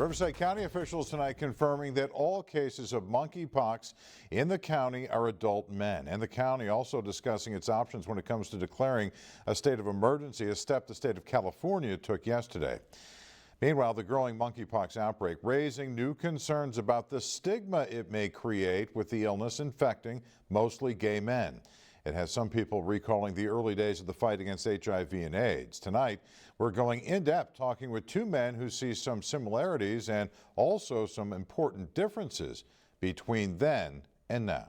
Riverside County officials tonight confirming that all cases of monkeypox in the county are adult men. And the county also discussing its options when it comes to declaring a state of emergency, a step the state of California took yesterday. Meanwhile, the growing monkeypox outbreak raising new concerns about the stigma it may create with the illness infecting mostly gay men. It has some people recalling the early days of the fight against HIV and AIDS. Tonight, we're going in-depth talking with two men who see some similarities and also some important differences between then and now.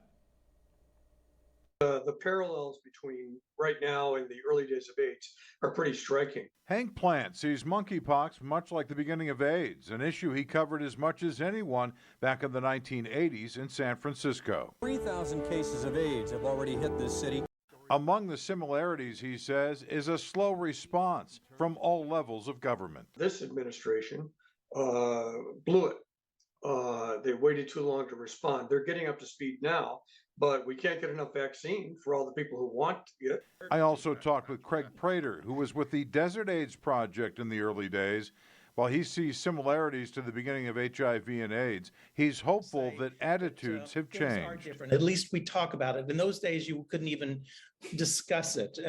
The parallels between right now and the early days of AIDS are pretty striking. Hank Plant sees monkeypox much like the beginning of AIDS, an issue he covered as much as anyone back in the 1980s in San Francisco. 3,000 cases of AIDS have already hit this city. Among the similarities, he says, is a slow response from all levels of government. This administration blew it. They waited too long to respond. They're getting up to speed now, but we can't get enough vaccine for all the people who want to get it. I also talked with Craig Prater, who was with the Desert AIDS Project in the early days. While he sees similarities to the beginning of HIV and AIDS, he's hopeful that attitudes have changed. At least we talk about it. In those days, you couldn't even discuss it.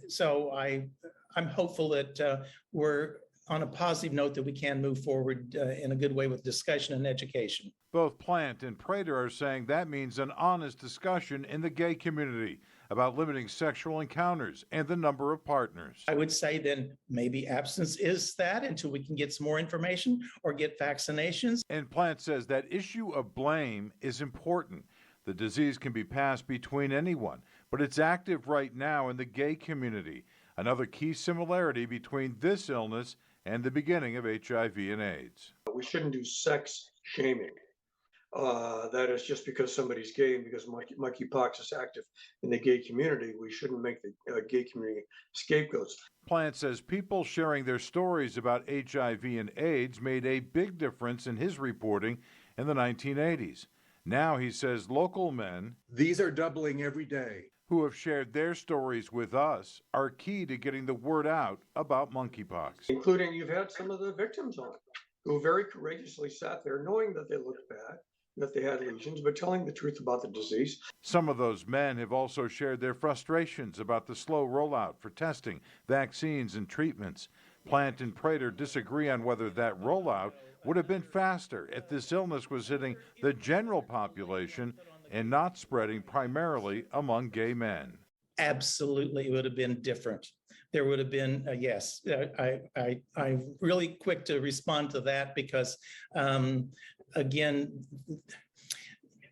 So I'm hopeful that we're on a positive note that we can move forward in a good way with discussion and education. Both Plant and Prater are saying that means an honest discussion in the gay community about limiting sexual encounters and the number of partners. I would say then maybe absence is that until we can get some more information or get vaccinations. And Plant says that issue of blame is important. The disease can be passed between anyone, but it's active right now in the gay community. Another key similarity between this illness and the beginning of HIV and AIDS. We shouldn't do sex shaming. That is just because somebody's gay and because monkeypox is active in the gay community, we shouldn't make the gay community scapegoats. Plant says people sharing their stories about HIV and AIDS made a big difference in his reporting in the 1980s. Now he says local men, these are doubling every day, who have shared their stories with us are key to getting the word out about monkeypox. Including you've had some of the victims on who very courageously sat there knowing that they looked bad, that they had lesions, but telling the truth about the disease. Some of those men have also shared their frustrations about the slow rollout for testing, vaccines, and treatments. Plant and Prater disagree on whether that rollout would have been faster if this illness was hitting the general population and not spreading primarily among gay men. Absolutely, it would have been different. There would have been, yes, I'm really quick to respond to that because, again,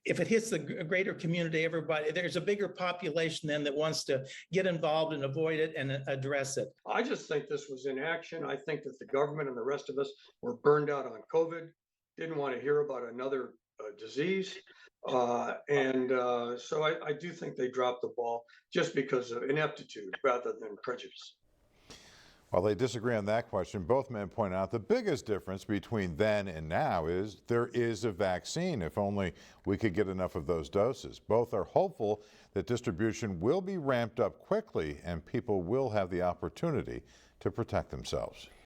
if it hits the greater community, everybody, there's a bigger population then that wants to get involved and avoid it and address it. I just think this was inaction. I think that the government and the rest of us were burned out on COVID, didn't want to hear about another disease. So I do think they dropped the ball just because of ineptitude rather than prejudice. While they disagree on that question, both men point out the biggest difference between then and now is there is a vaccine, if only we could get enough of those doses. Both are hopeful that distribution will be ramped up quickly and people will have the opportunity to protect themselves.